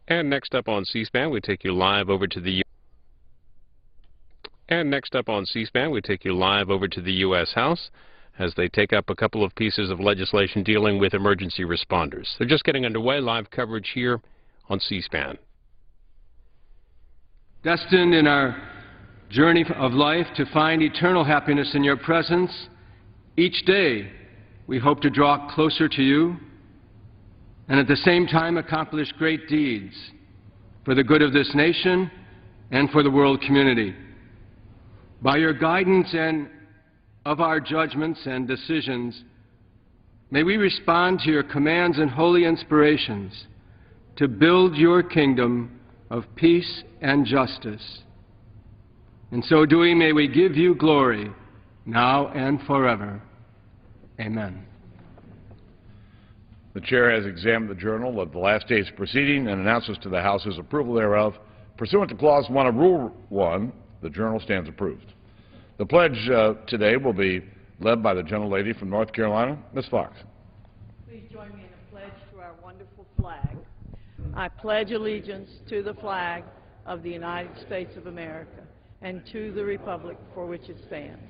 And next up on C-SPAN, we take you live over to the U.S. House as they take up a couple of pieces of legislation dealing with emergency responders. They're just getting underway. Live coverage here on C-SPAN. Destined in our journey of life to find eternal happiness in your presence, each day we hope to draw closer to you and at the same time accomplish great deeds for the good of this nation and for the world community. By your guidance and of our judgments and decisions, may we respond to your commands and holy inspirations to build your kingdom of peace and justice. In so doing, may we give you glory now and forever. Amen. The Chair has examined the journal of the last day's proceeding and announces to the House his approval thereof. Pursuant to Clause 1 of Rule 1, the journal stands approved. The pledge today will be led by the gentlelady from North Carolina, Ms. Fox. Please join me in a pledge to our wonderful flag. I pledge allegiance to the flag of the United States of America and to the republic for which it stands,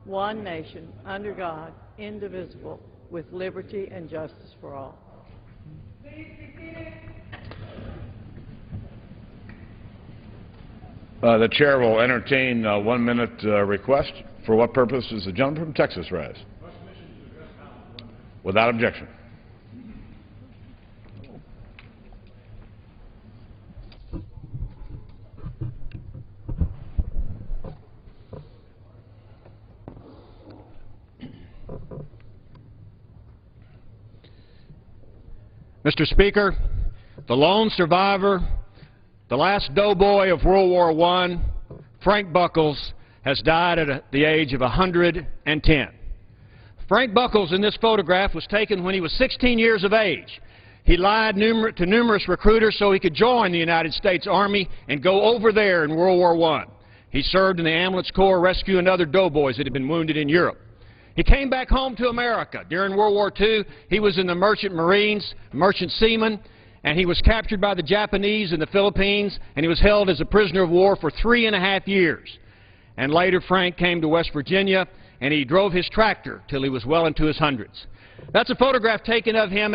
one nation, under God, indivisible, with liberty and justice for all. The Chair will entertain a one-minute request. For what purpose does the gentleman from Texas rise? Without objection. Mr. Speaker, the lone survivor, the last doughboy of World War I, Frank Buckles, has died at the age of 110. Frank Buckles in this photograph was taken when he was 16 years of age. He lied to numerous recruiters so he could join the United States Army and go over there in World War I. He served in the Ambulance Corps rescuing other doughboys that had been wounded in Europe. He came back home to America. During World War II, he was in the Merchant Marines, merchant seaman, and he was captured by the Japanese in the Philippines, and he was held as a prisoner of war for 3.5 years. And later, Frank came to West Virginia, and he drove his tractor till he was well into his hundreds. That's a photograph taken of him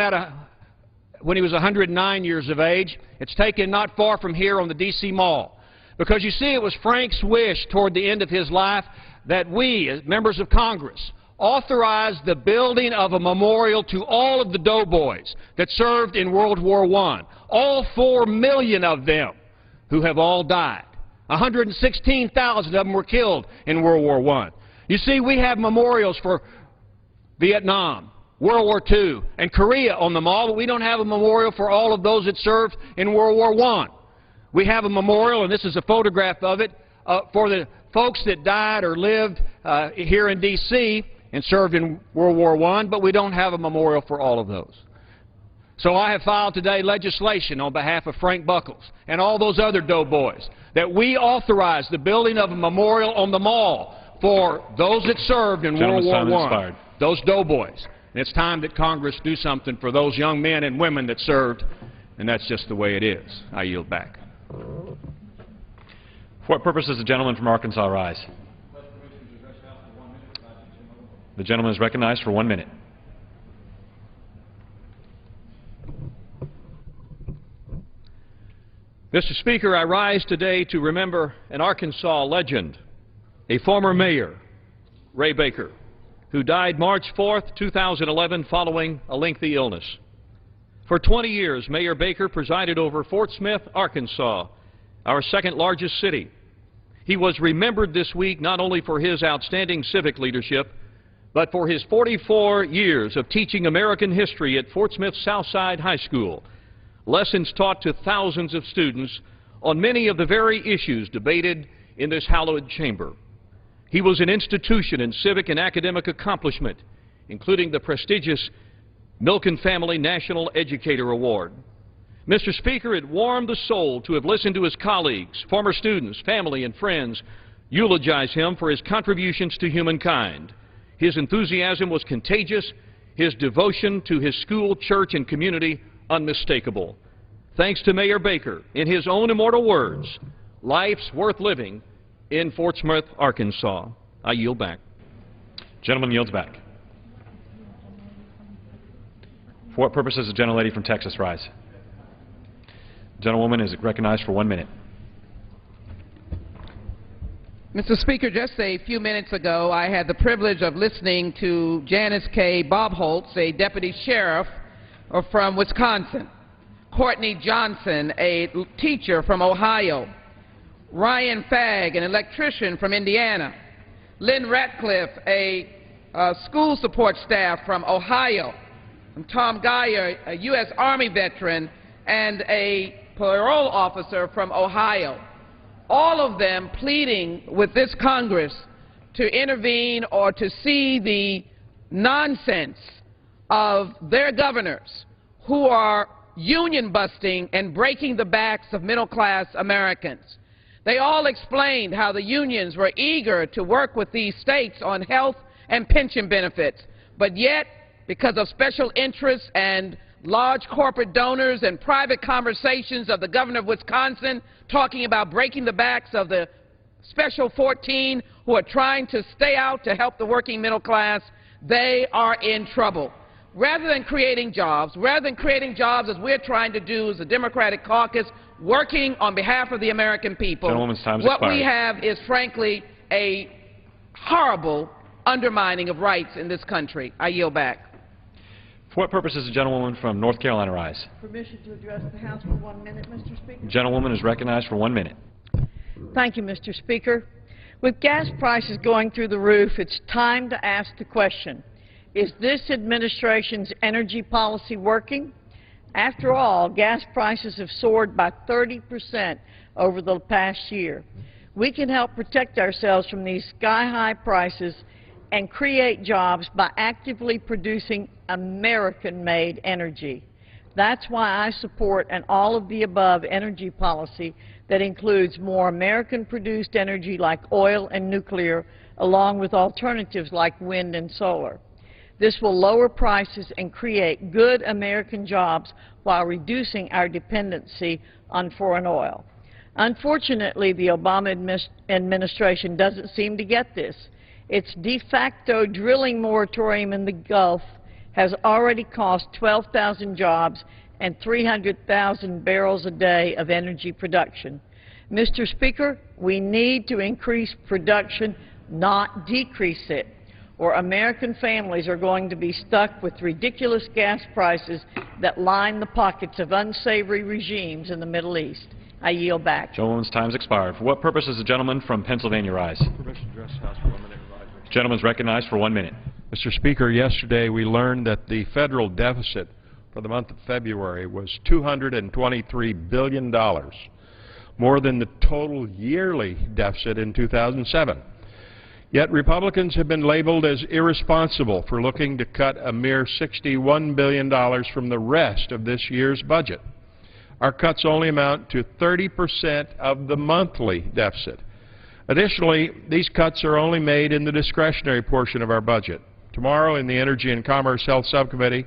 when he was 109 years of age. It's taken not far from here on the D.C. Mall. Because you see, it was Frank's wish toward the end of his life that we, as members of Congress, authorized the building of a memorial to all of the doughboys that served in World War I, all 4 million of them who have all died. 116,000 of them were killed in World War I. You see, we have memorials for Vietnam, World War II, and Korea on the mall, but we don't have a memorial for all of those that served in World War I. We have a memorial, and this is a photograph of it, for the folks that died or lived here in D.C., and served in World War I, but we don't have a memorial for all of those. So I have filed today legislation on behalf of Frank Buckles and all those other doughboys that we authorize the building of a memorial on the mall for those that served in World War I, those doughboys. And it's time that Congress do something for those young men and women that served, and that's just the way it is. I yield back. For what purpose does the gentleman from Arkansas rise? The gentleman is recognized for 1 minute. Mr. Speaker, I rise today to remember an Arkansas legend, a former mayor, Ray Baker, who died March 4th, 2011, following a lengthy illness. For 20 years, Mayor Baker presided over Fort Smith, Arkansas, our second largest city. He was remembered this week not only for his outstanding civic leadership, but for his 44 years of teaching American history at Fort Smith Southside High School, lessons taught to thousands of students on many of the very issues debated in this hallowed chamber. He was an institution in civic and academic accomplishment, including the prestigious Milken Family National Educator Award. Mr. Speaker, it warmed the soul to have listened to his colleagues, former students, family, and friends eulogize him for his contributions to humankind. His enthusiasm was contagious, his devotion to his school, church, and community unmistakable. thanks to Mayor Baker, in his own immortal words, life's worth living in Fort Smith, Arkansas. I yield back. Gentleman yields back. For what purpose does the gentlelady from Texas rise? Gentlewoman is recognized for 1 minute. Mr. Speaker, just a few minutes ago, I had the privilege of listening to Janice K. Bobholtz, a deputy sheriff from Wisconsin, Courtney Johnson, a teacher from Ohio, Ryan Fagg, an electrician from Indiana, Lynn Ratcliffe, a school support staff from Ohio, and Tom Geyer, a U.S. Army veteran and a parole officer from Ohio. All of them pleading with this Congress to intervene or to see the nonsense of their governors who are union busting and breaking the backs of middle-class Americans. They all explained how the unions were eager to work with these states on health and pension benefits, but yet, because of special interests and large corporate donors and private conversations of the governor of Wisconsin talking about breaking the backs of the Special 14 who are trying to stay out to help the working middle class, they are in trouble. Rather than creating jobs as we're trying to do as the Democratic caucus, working on behalf of the American people, what we have is, frankly, a horrible undermining of rights in this country. I yield back. For what purpose does the gentlewoman from North Carolina rise? Permission to address the House for 1 minute, Mr. Speaker. Gentlewoman is recognized for 1 minute. Thank you, Mr. Speaker. With gas prices going through the roof, it's time to ask the question, is this administration's energy policy working? After all, gas prices have soared by 30% over the past year. We can help protect ourselves from these sky-high prices and create jobs by actively producing American-made energy. That's why I support an all-of-the-above energy policy that includes more American-produced energy like oil and nuclear, along with alternatives like wind and solar. This will lower prices and create good American jobs while reducing our dependency on foreign oil. Unfortunately, the Obama administration doesn't seem to get this. Its de facto drilling moratorium in the Gulf has already cost 12,000 jobs and 300,000 barrels a day of energy production. Mr. Speaker, we need to increase production, not decrease it, or American families are going to be stuck with ridiculous gas prices that line the pockets of unsavory regimes in the Middle East. I yield back. Gentleman's time has expired. For what purpose does the gentleman from Pennsylvania rise? Permission to address the House for 1 minute. Gentleman is recognized for 1 minute. Mr. Speaker, yesterday we learned that the federal deficit for the month of February was $223 billion, more than the total yearly deficit in 2007. Yet Republicans have been labeled as irresponsible for looking to cut a mere $61 billion from the rest of this year's budget. Our cuts only amount to 30% of the monthly deficit. Additionally, these cuts are only made in the discretionary portion of our budget. Tomorrow in the Energy and Commerce Health Subcommittee,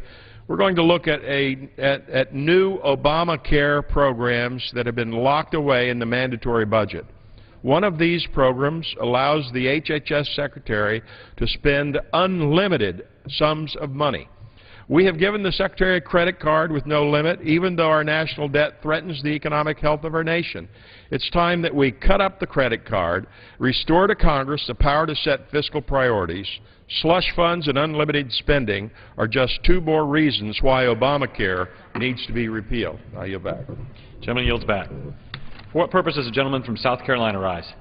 we're going to look at new Obamacare programs that have been locked away in the mandatory budget. One of these programs allows the HHS Secretary to spend unlimited sums of money. We have given the Secretary a credit card with no limit, even though our national debt threatens the economic health of our nation. It's time that we cut up the credit card, restore to Congress the power to set fiscal priorities. Slush funds and unlimited spending are just two more reasons why Obamacare needs to be repealed. I yield back. Gentleman yields back. For what purpose does the gentleman from South Carolina rise?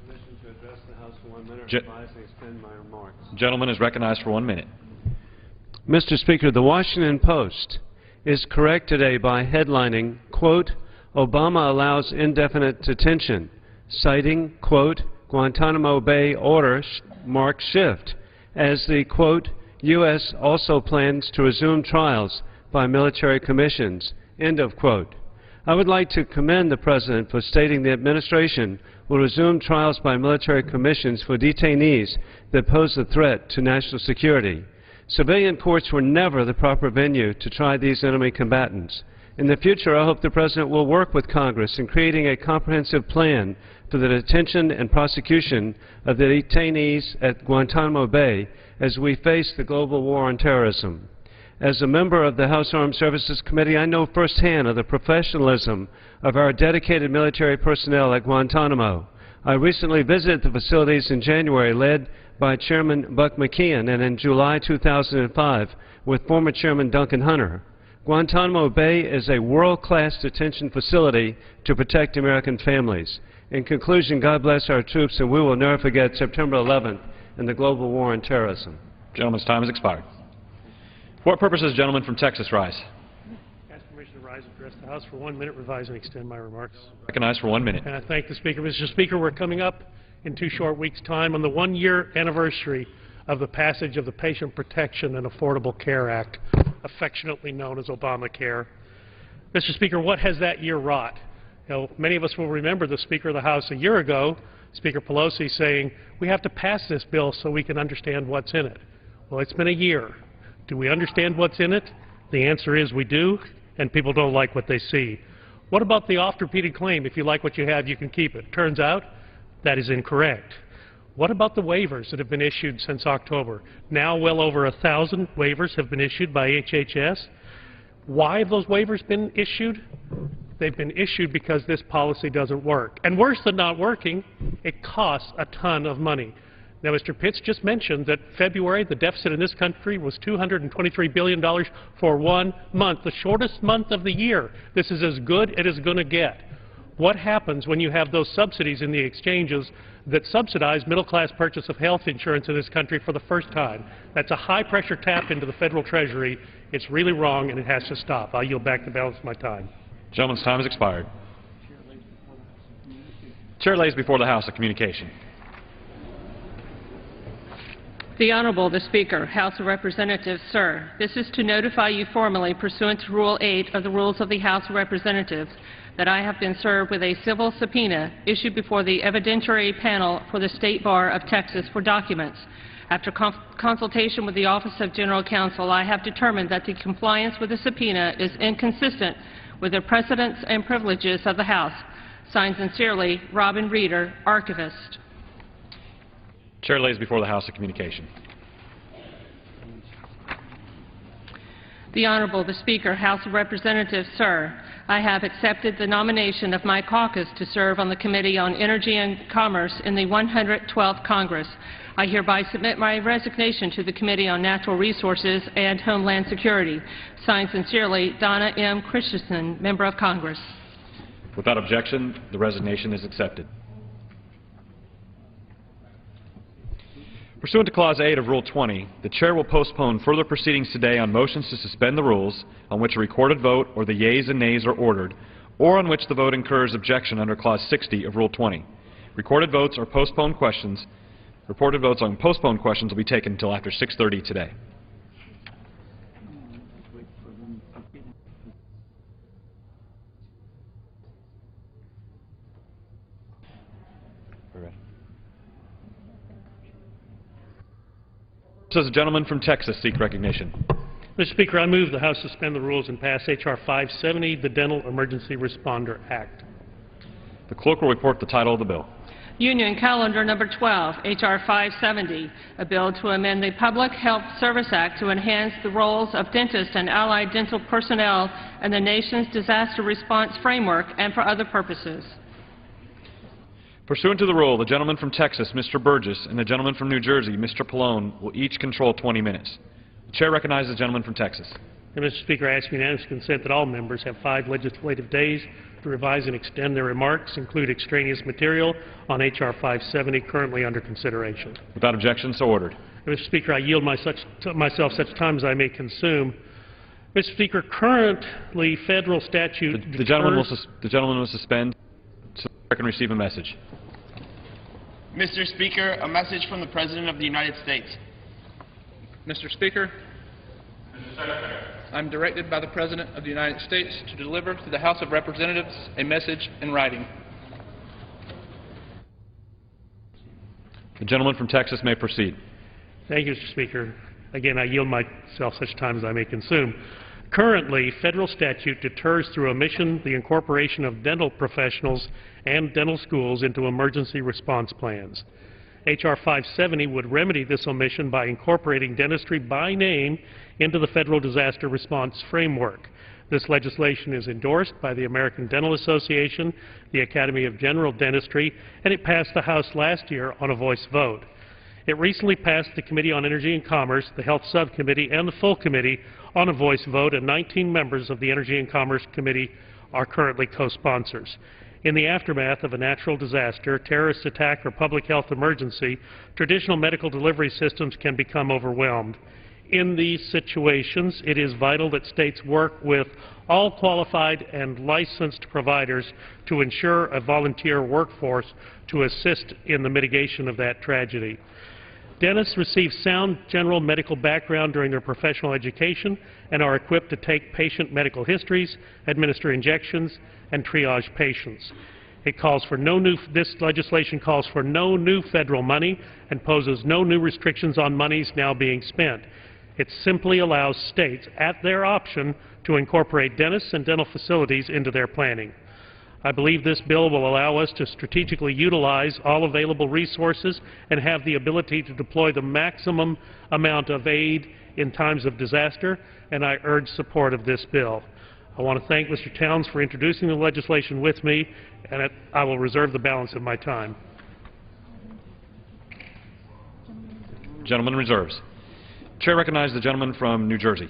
Permission to address the House for 1 minute. Revise and extend my remarks. Gentleman is recognized for 1 minute. Mr. Speaker, the Washington Post is correct today by headlining, quote, Obama allows indefinite detention, citing, quote, Guantanamo Bay order marks shift, as the, quote, U.S. also plans to resume trials by military commissions, end of quote. I would like to commend the President for stating the administration will resume trials by military commissions for detainees that pose a threat to national security. Civilian courts were never the proper venue to try these enemy combatants. In the future, I hope the President will work with Congress in creating a comprehensive plan for the detention and prosecution of the detainees at Guantanamo Bay as we face the global war on terrorism. As a member of the House Armed Services Committee, I know firsthand of the professionalism of our dedicated military personnel at Guantanamo. I recently visited the facilities in January, led by Chairman Buck McKeon, and in July 2005 with former Chairman Duncan Hunter. Guantanamo Bay is a world-class detention facility to protect American families. In conclusion, God bless our troops, and we will never forget September 11th and the global war on terrorism. Gentleman's time has expired. For what purpose does the gentleman from Texas rise? Ask permission to rise and address the House for 1 minute, revise and extend my remarks. Recognized for 1 minute. And I thank the Speaker. Mr. Speaker, we're coming up in 2 short weeks' time on the 1-year anniversary of the passage of the Patient Protection and Affordable Care Act, affectionately known as Obamacare. Mr. Speaker, what has that year wrought? You know, many of us will remember the Speaker of the House a year ago, Speaker Pelosi, saying, we have to pass this bill so we can understand what's in it. Well, it's been a year. Do we understand what's in it? The answer is we do, and people don't like what they see. What about the oft-repeated claim, if you like what you have, you can keep it? Turns out that is incorrect. What about the waivers that have been issued since October? Now well over 1,000 waivers have been issued by HHS. Why have those waivers been issued? They've been issued because this policy doesn't work. And worse than not working, it costs a ton of money. Now, Mr. Pitts just mentioned that February, the deficit in this country was $223 billion for 1 month, the shortest month of the year. This is as good as it's going to get. What happens when you have those subsidies in the exchanges that subsidize middle-class purchase of health insurance in this country for the first time? That's a high-pressure tap into the federal treasury. It's really wrong, and it has to stop. I'll yield back the balance of my time. Gentleman's time has expired. Chair lays before the House a communication. The Honorable, the Speaker, House of Representatives, sir, this is to notify you formally pursuant to Rule 8 of the Rules of the House of Representatives that I have been served with a civil subpoena issued before the evidentiary panel for the State Bar of Texas for documents. After consultation with the Office of General Counsel, I have determined that the compliance with the subpoena is inconsistent with the precedents and privileges of the House. Signed sincerely, Robin Reeder, Archivist. Chair lays before the House a communication. The Honorable, the Speaker, House of Representatives, sir, I have accepted the nomination of my caucus to serve on the Committee on Energy and Commerce in the 112th Congress. I hereby submit my resignation to the Committee on Natural Resources and Homeland Security. Signed sincerely, Donna M. Christensen, Member of Congress. Without objection, the resignation is accepted. Pursuant to Clause 8 of Rule 20, the Chair will postpone further proceedings today on motions to suspend the rules on which a recorded vote or the yeas and nays are ordered, or on which the vote incurs objection under Clause 60 of Rule 20. Reported votes on postponed questions will be taken until after 6:30 today. Does the gentleman from Texas seek recognition? Mr. Speaker, I move the House suspend the rules and pass H.R. 570, the Dental Emergency Responder Act. The clerk will report the title of the bill. Union Calendar Number 12, H.R. 570, a bill to amend the Public Health Service Act to enhance the roles of dentists and allied dental personnel in the nation's disaster response framework and for other purposes. Pursuant to the rule, the gentleman from Texas, Mr. Burgess, and the gentleman from New Jersey, Mr. Pallone, will each control 20 minutes. The Chair recognizes the gentleman from Texas. And Mr. Speaker, I ask unanimous consent that all members have 5 legislative days to revise and extend their remarks, include extraneous material on H.R. 570 currently under consideration. Without objection, so ordered. And Mr. Speaker, I yield myself such time as I may consume. Mr. Speaker, currently federal statute the gentleman will suspend so the Chair can receive a message. Mr. Speaker, a message from the President of the United States. Mr. Speaker, I'm directed by the President of the United States to deliver to the House of Representatives a message in writing. The gentleman from Texas may proceed. Thank you, Mr. Speaker. Again, I yield myself such time as I may consume. Currently, federal statute deters through omission the incorporation of dental professionals and dental schools into emergency response plans. H.R. 570 would remedy this omission by incorporating dentistry by name into the federal disaster response framework. This legislation is endorsed by the American Dental Association, the Academy of General Dentistry, and it passed the House last year on a voice vote. It recently passed the Committee on Energy and Commerce, the Health Subcommittee, and the full committee on a voice vote, and 19 members of the Energy and Commerce Committee are currently co-sponsors. In the aftermath of a natural disaster, terrorist attack, or public health emergency, traditional medical delivery systems can become overwhelmed. In these situations, it is vital that states work with all qualified and licensed providers to ensure a volunteer workforce to assist in the mitigation of that tragedy. Dentists receive sound general medical background during their professional education and are equipped to take patient medical histories, administer injections, and triage patients. This legislation calls for no new federal money and poses no new restrictions on monies now being spent. It simply allows states, at their option, to incorporate dentists and dental facilities into their planning. I believe this bill will allow us to strategically utilize all available resources and have the ability to deploy the maximum amount of aid in times of disaster, and I urge support of this bill. I want to thank Mr. Towns for introducing the legislation with me, and I will reserve the balance of my time. Gentleman reserves. Chair recognizes the gentleman from New Jersey.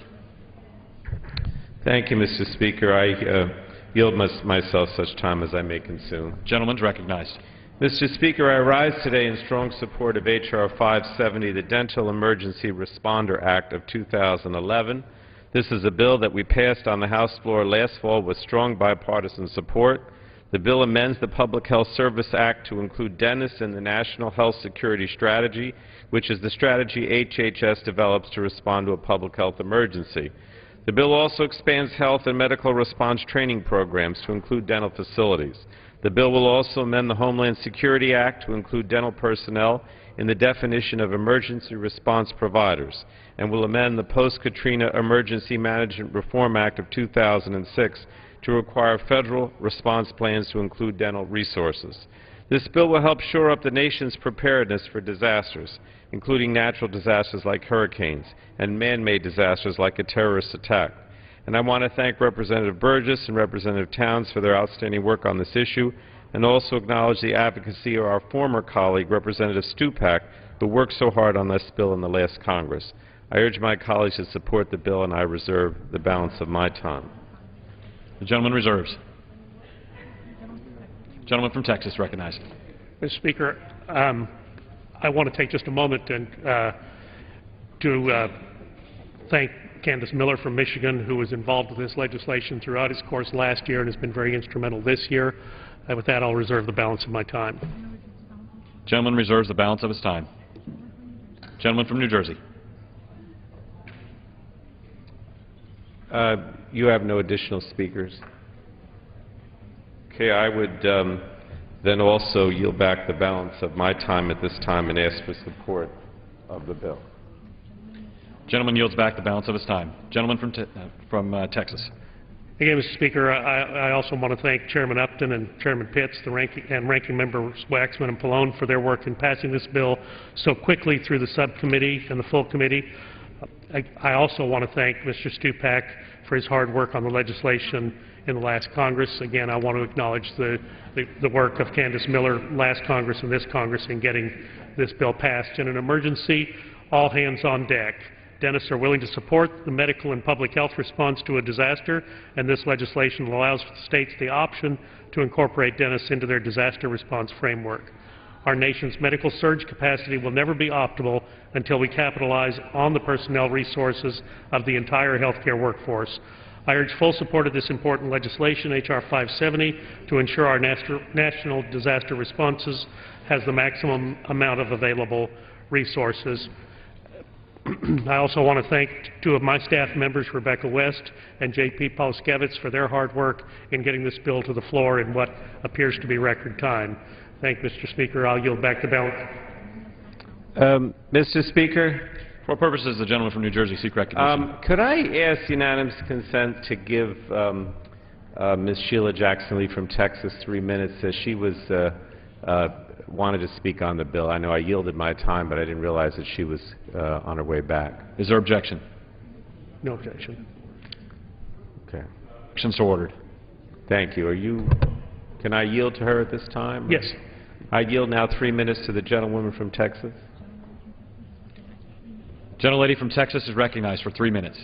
Thank you, Mr. Speaker. I yield myself such time as I may consume. Gentleman's recognized. Mr. Speaker, I rise today in strong support of H.R. 570, the Dental Emergency Responder Act of 2011. This is a bill that we passed on the House floor last fall with strong bipartisan support. The bill amends the Public Health Service Act to include dentists in the National Health Security Strategy, which is the strategy HHS develops to respond to a public health emergency. The bill also expands health and medical response training programs to include dental facilities. The bill will also amend the Homeland Security Act to include dental personnel in the definition of emergency response providers, and will amend the Post-Katrina Emergency Management Reform Act of 2006 to require federal response plans to include dental resources. This bill will help shore up the nation's preparedness for disasters, including natural disasters like hurricanes and man-made disasters like a terrorist attack. And I want to thank Representative Burgess and Representative Towns for their outstanding work on this issue, and also acknowledge the advocacy of our former colleague, Representative Stupak, who worked so hard on this bill in the last Congress. I urge my colleagues to support the bill, and I reserve the balance of my time. The gentleman reserves. Gentleman from Texas recognized. Mr. Speaker, I want to take just a moment and to thank Candace Miller from Michigan, who was involved with this legislation throughout its course last year and has been very instrumental this year. With that, I'll reserve the balance of my time. Gentleman reserves the balance of his time. Gentleman from New Jersey. You have no additional speakers. Okay, I would then also yield back the balance of my time at this time and ask for support of the bill. Gentleman yields back the balance of his time. Gentleman from Texas. Again, Mr. Speaker, I also want to thank Chairman Upton and Chairman Pitts, the ranking members Waxman and Pallone for their work in passing this bill so quickly through the subcommittee and the full committee. I also want to thank Mr. Stupak for his hard work on the legislation in the last Congress. Again, I want to acknowledge the work of Candace Miller last Congress and this Congress in getting this bill passed. In an emergency, all hands on deck. Dentists are willing to support the medical and public health response to a disaster, and this legislation allows states the option to incorporate dentists into their disaster response framework. Our nation's medical surge capacity will never be optimal until we capitalize on the personnel resources of the entire healthcare workforce. I urge full support of this important legislation, H.R. 570, to ensure our national disaster responses has the maximum amount of available resources. I also want to thank two of my staff members, Rebecca West and J.P. Pauskevitz, for their hard work in getting this bill to the floor in what appears to be record time. Thank you, Mr. Speaker. I'll yield back the balance. Mr. Speaker, For what purpose does the gentleman from New Jersey seek recognition? Could I ask unanimous consent to give Ms. Sheila Jackson-Lee from Texas 3 minutes? She was wanted to speak on the bill. I know I yielded my time, but I didn't realize that she was on her way back. Is there objection? No objection. Okay. Objection so ordered. Thank you. Can I yield to her at this time? Yes. I yield now 3 minutes to the gentlewoman from Texas. Gentlelady from Texas is recognized for 3 minutes.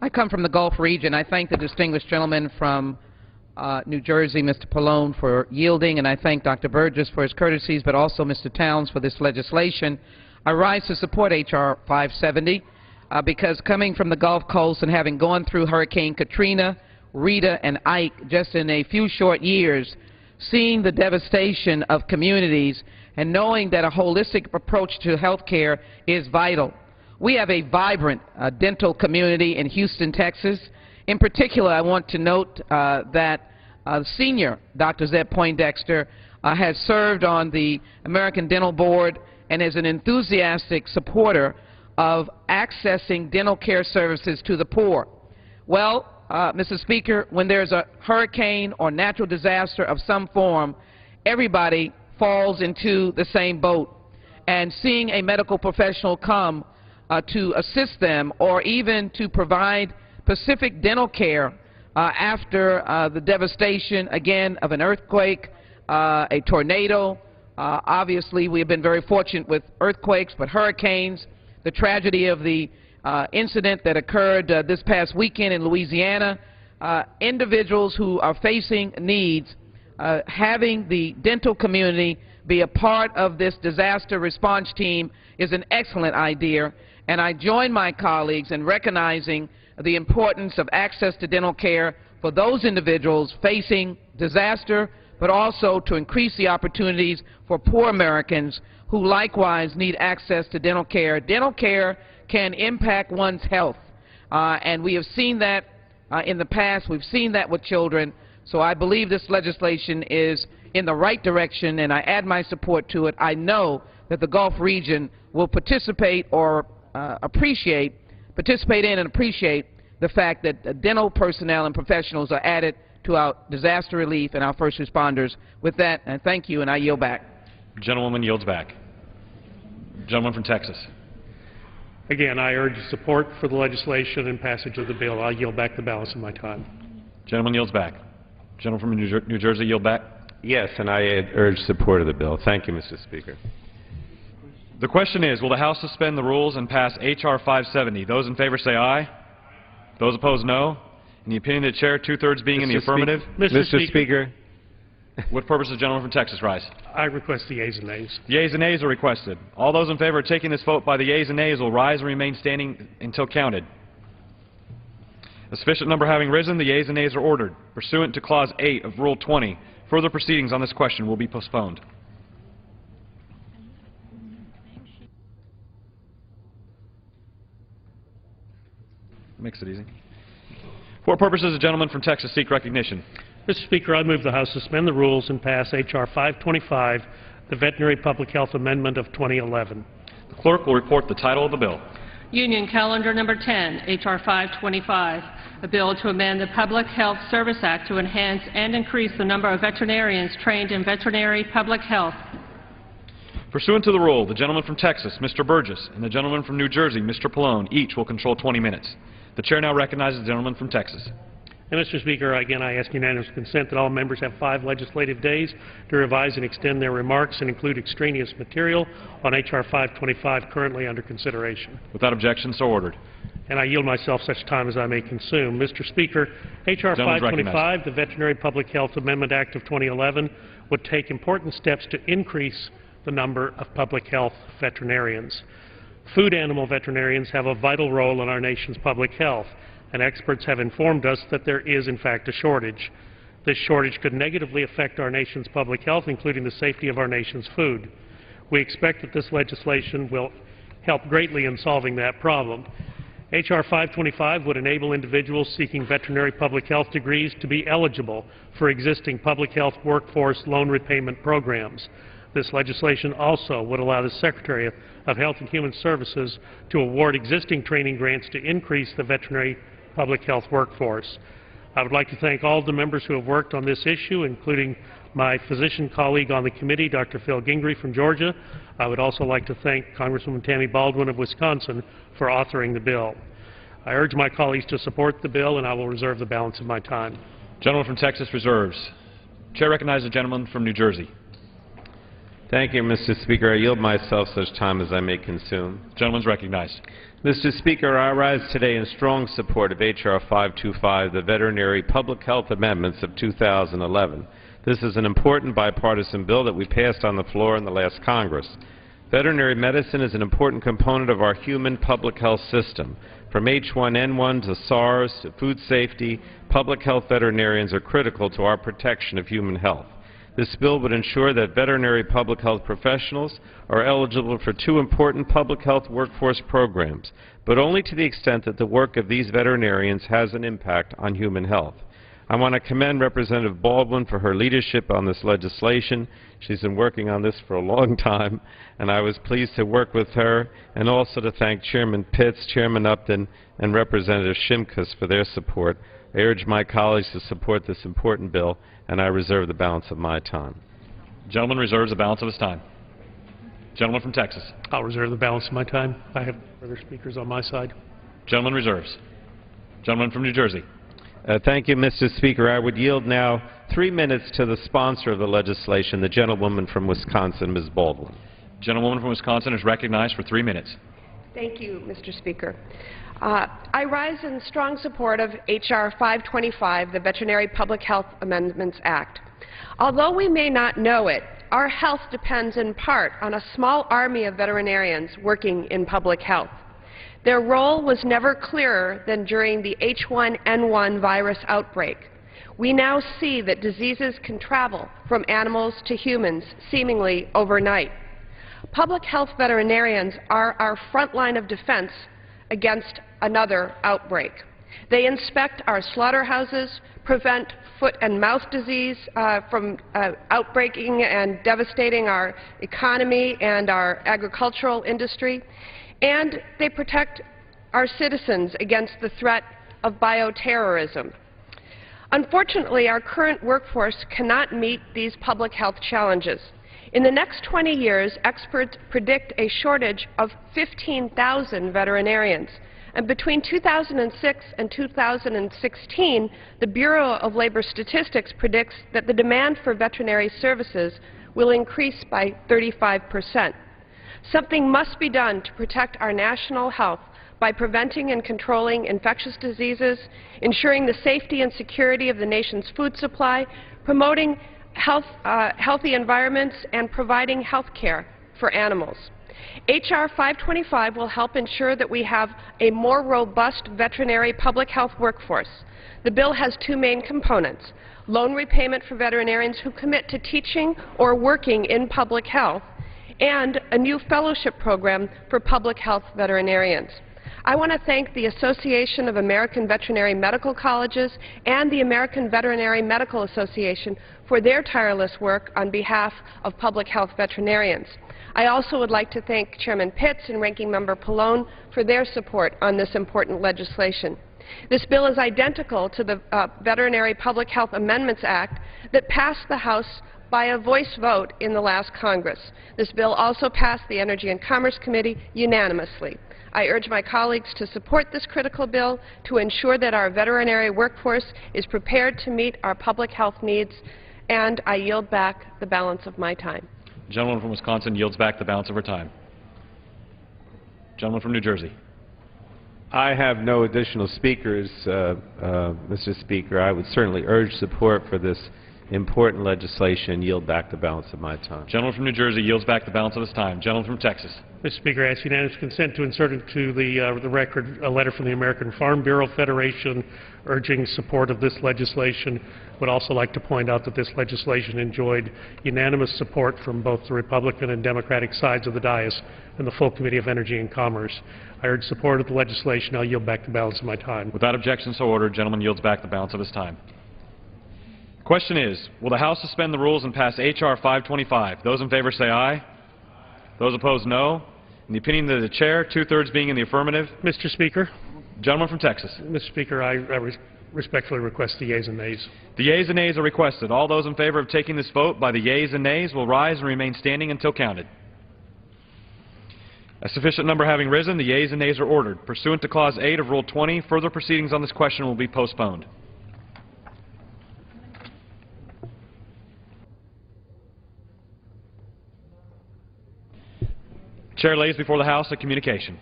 I come from the Gulf region. I thank the distinguished gentleman from New Jersey, Mr. Pallone, for yielding, and I thank Dr. Burgess for his courtesies, but also Mr. Towns for this legislation. I rise to support H.R. 570 because coming from the Gulf Coast and having gone through Hurricane Katrina, Rita, and Ike just in a few short years, seeing the devastation of communities and knowing that a holistic approach to health care is vital. We have a vibrant dental community in Houston, Texas. In particular, I want to note that senior Dr. Zeb Poindexter has served on the American Dental Board and is an enthusiastic supporter of accessing dental care services to the poor. Well, Mr. Speaker, when there's a hurricane or natural disaster of some form, everybody falls into the same boat. And seeing a medical professional come to assist them or even to provide specific dental care after the devastation, again, of an earthquake, a tornado. Obviously, we have been very fortunate with earthquakes, but hurricanes, the tragedy of the incident that occurred this past weekend in Louisiana, individuals who are facing needs, having the dental community be a part of this disaster response team is an excellent idea, and I join my colleagues in recognizing the importance of access to dental care for those individuals facing disaster, but also to increase the opportunities for poor Americans who likewise need access to dental care. Dental care can impact one's health, and we have seen that in the past. We've seen that with children. So I believe this legislation is in the right direction, and I add my support to it. I know that the Gulf region will participate or participate in and appreciate the fact that dental personnel and professionals are added to our disaster relief and our first responders. With that, I thank you, and I yield back. Gentlewoman yields back. Gentleman from Texas. Again, I urge support for the legislation and passage of the bill. I'll yield back the balance of my time. Gentleman yields back. Gentleman from New Jersey, yield back. Yes, and I urge support of the bill. Thank you, Mr. Speaker. The question is, will the House suspend the rules and pass H.R. 570? Those in favor say aye. Those opposed, no. In the opinion of the Chair, two-thirds being in the affirmative. Mr. Speaker. What purpose does the gentleman from Texas rise? I request the yeas and nays. The yeas and nays are requested. All those in favor of taking this vote by the yeas and nays will rise and remain standing until counted. A sufficient number having risen, the yeas and nays are ordered. Pursuant to Clause 8 of Rule 20, further proceedings on this question will be postponed. Makes it easy. For what purpose does the gentleman from Texas seek recognition? Mr. Speaker, I move the House suspend the rules and pass H.R. 525, the Veterinary Public Health Amendment of 2011. The clerk will report the title of the bill. Union Calendar Number 10, H.R. 525, a bill to amend the Public Health Service Act to enhance and increase the number of veterinarians trained in veterinary public health. Pursuant to the rule, the gentleman from Texas, Mr. Burgess, and the gentleman from New Jersey, Mr. Pallone, each will control 20 minutes. The Chair now recognizes the gentleman from Texas. And Mr. Speaker, again, I ask unanimous consent that all members have 5 legislative days to revise and extend their remarks and include extraneous material on H.R. 525 currently under consideration. Without objection, so ordered. And I yield myself such time as I may consume. Mr. Speaker, H.R. 525, the Veterinary Public Health Amendment Act of 2011, would take important steps to increase the number of public health veterinarians. Food animal veterinarians have a vital role in our nation's public health, and experts have informed us that there is, in fact, a shortage. This shortage could negatively affect our nation's public health, including the safety of our nation's food. We expect that this legislation will help greatly in solving that problem. H.R. 525 would enable individuals seeking veterinary public health degrees to be eligible for existing public health workforce loan repayment programs. This legislation also would allow the Secretary of Health and Human Services to award existing training grants to increase the veterinary public health workforce. I would like to thank all the members who have worked on this issue, including my physician colleague on the committee, Dr. Phil Gingrey from Georgia. I would also like to thank Congresswoman Tammy Baldwin of Wisconsin for authoring the bill. I urge my colleagues to support the bill, and I will reserve the balance of my time. Gentleman from Texas reserves. Chair recognizes the gentleman from New Jersey. Thank you, Mr. Speaker. I yield myself such time as I may consume. The gentleman is recognized. Mr. Speaker, I rise today in strong support of H.R. 525, the Veterinary Public Health Amendments of 2011. This is an important bipartisan bill that we passed on the floor in the last Congress. Veterinary medicine is an important component of our human public health system. From H1N1 to SARS to food safety, public health veterinarians are critical to our protection of human health. This bill would ensure that veterinary public health professionals are eligible for two important public health workforce programs, but only to the extent that the work of these veterinarians has an impact on human health. I want to commend Representative Baldwin for her leadership on this legislation. She's been working on this for a long time, and I was pleased to work with her, and also to thank Chairman Pitts, Chairman Upton, and Representative Shimkus for their support. I urge my colleagues to support this important bill, and I reserve the balance of my time. The gentleman reserves the balance of his time. Gentleman from Texas. I'll reserve the balance of my time. I have further speakers on my side. Gentleman reserves. Gentleman from New Jersey. Thank you, Mr. Speaker. I would yield now 3 minutes to the sponsor of the legislation, the gentlewoman from Wisconsin, Ms. Baldwin. Gentlewoman from Wisconsin is recognized for 3 minutes. Thank you, Mr. Speaker. I rise in strong support of H.R. 525, the Veterinary Public Health Amendments Act. Although we may not know it, our health depends in part on a small army of veterinarians working in public health. Their role was never clearer than during the H1N1 virus outbreak. We now see that diseases can travel from animals to humans seemingly overnight. Public health veterinarians are our front line of defense against another outbreak. They inspect our slaughterhouses, prevent foot and mouth disease from outbreaking and devastating our economy and our agricultural industry, and they protect our citizens against the threat of bioterrorism. Unfortunately, our current workforce cannot meet these public health challenges. In the next 20 years, experts predict a shortage of 15,000 veterinarians. And between 2006 and 2016, the Bureau of Labor Statistics predicts that the demand for veterinary services will increase by 35%. Something must be done to protect our national health by preventing and controlling infectious diseases, ensuring the safety and security of the nation's food supply, promoting healthy environments, and providing health care for animals. H.R. 525 will help ensure that we have a more robust veterinary public health workforce. The bill has two main components: loan repayment for veterinarians who commit to teaching or working in public health, and a new fellowship program for public health veterinarians. I want to thank the Association of American Veterinary Medical Colleges and the American Veterinary Medical Association for their tireless work on behalf of public health veterinarians. I also would like to thank Chairman Pitts and Ranking Member Pallone for their support on this important legislation. This bill is identical to the Veterinary Public Health Amendments Act that passed the House by a voice vote in the last Congress. This bill also passed the Energy and Commerce Committee unanimously. I urge my colleagues to support this critical bill to ensure that our veterinary workforce is prepared to meet our public health needs, and I yield back the balance of my time. The gentleman from Wisconsin yields back the balance of her time. Gentleman from New Jersey. I have no additional speakers, Mr. Speaker. I would certainly urge support for this important legislation and yield back the balance of my time. Gentleman from New Jersey yields back the balance of his time. Gentleman from Texas. Mr. Speaker, I ask unanimous consent to insert into the record a letter from the American Farm Bureau Federation urging support of this legislation. Would also like to point out that this legislation enjoyed unanimous support from both the Republican and Democratic sides of the dais and the full Committee of Energy and Commerce. I urge support of the legislation. I'll yield back the balance of my time. Without objection, so ordered. Gentleman yields back the balance of his time. Question is, will the House suspend the rules and pass H.R. 525? Those in favor say aye. Those opposed, no. In the opinion of the Chair, two-thirds being in the affirmative. Mr. Speaker. Gentleman from Texas. Mr. Speaker, I respectfully request the yeas and nays. The yeas and nays are requested. All those in favor of taking this vote by the yeas and nays will rise and remain standing until counted. A sufficient number having risen, the yeas and nays are ordered. Pursuant to Clause 8 of Rule 20, further proceedings on this question will be postponed. Chair lays before the House a communication.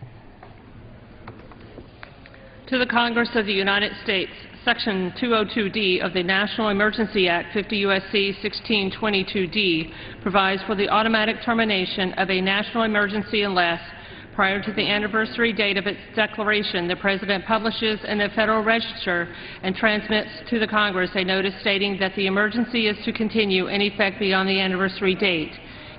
To the Congress of the United States, Section 202D of the National Emergency Act, 50 U.S.C. 1622D, provides for the automatic termination of a national emergency unless, prior to the anniversary date of its declaration, the President publishes in the Federal Register and transmits to the Congress a notice stating that the emergency is to continue in effect beyond the anniversary date.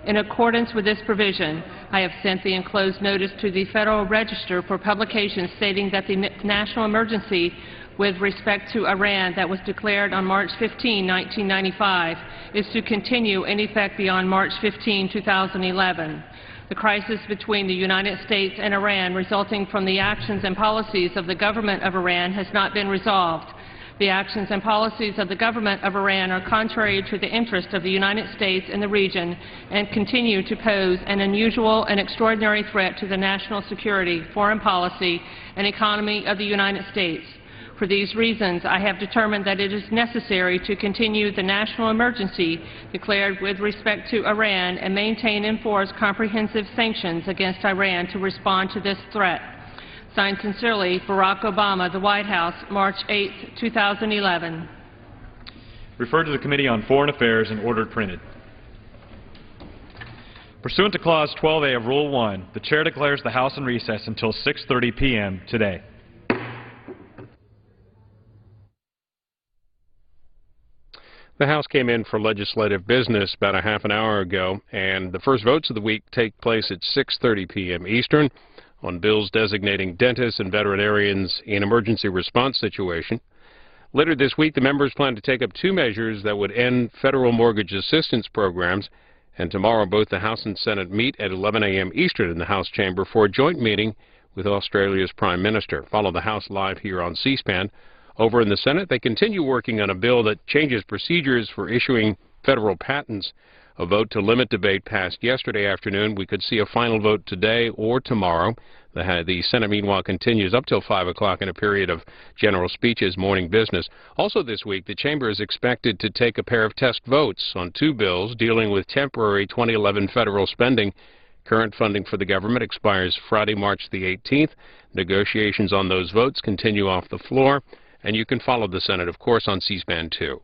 In accordance with this provision, I have sent the enclosed notice to the Federal Register for publication stating that the national emergency with respect to Iran that was declared on March 15, 1995, is to continue in effect beyond March 15, 2011. The crisis between the United States and Iran resulting from the actions and policies of the government of Iran has not been resolved. The actions and policies of the government of Iran are contrary to the interest of the United States in the region and continue to pose an unusual and extraordinary threat to the national security, foreign policy, and economy of the United States. For these reasons, I have determined that it is necessary to continue the national emergency declared with respect to Iran and maintain and enforce comprehensive sanctions against Iran to respond to this threat. Signed sincerely, Barack Obama, the White House, March 8, 2011. Referred to the Committee on Foreign Affairs and ordered printed. Pursuant to Clause 12A of Rule 1, the Chair declares the House in recess until 6:30 p.m. today. The House came in for legislative business about a half an hour ago, and the first votes of the week take place at 6:30 p.m. Eastern on bills designating dentists and veterinarians in emergency response situation. Later this week, the members plan to take up two measures that would end federal mortgage assistance programs, and tomorrow both the House and Senate meet at 11 a.m. Eastern in the House chamber for a joint meeting with Australia's Prime Minister. Follow the House live here on C-SPAN. Over in the Senate, they continue working on a bill that changes procedures for issuing federal patents. A vote to limit debate passed yesterday afternoon. We could see a final vote today or tomorrow. The Senate, meanwhile, continues up till 5 o'clock in a period of general speeches, morning business. Also this week, the Chamber is expected to take a pair of test votes on two bills dealing with temporary 2011 federal spending. Current funding for the government expires Friday, March the 18th. Negotiations on those votes continue off the floor, and you can follow the Senate, of course, on C-SPAN 2.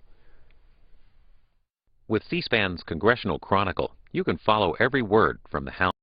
With C-SPAN's Congressional Chronicle, you can follow every word from the House.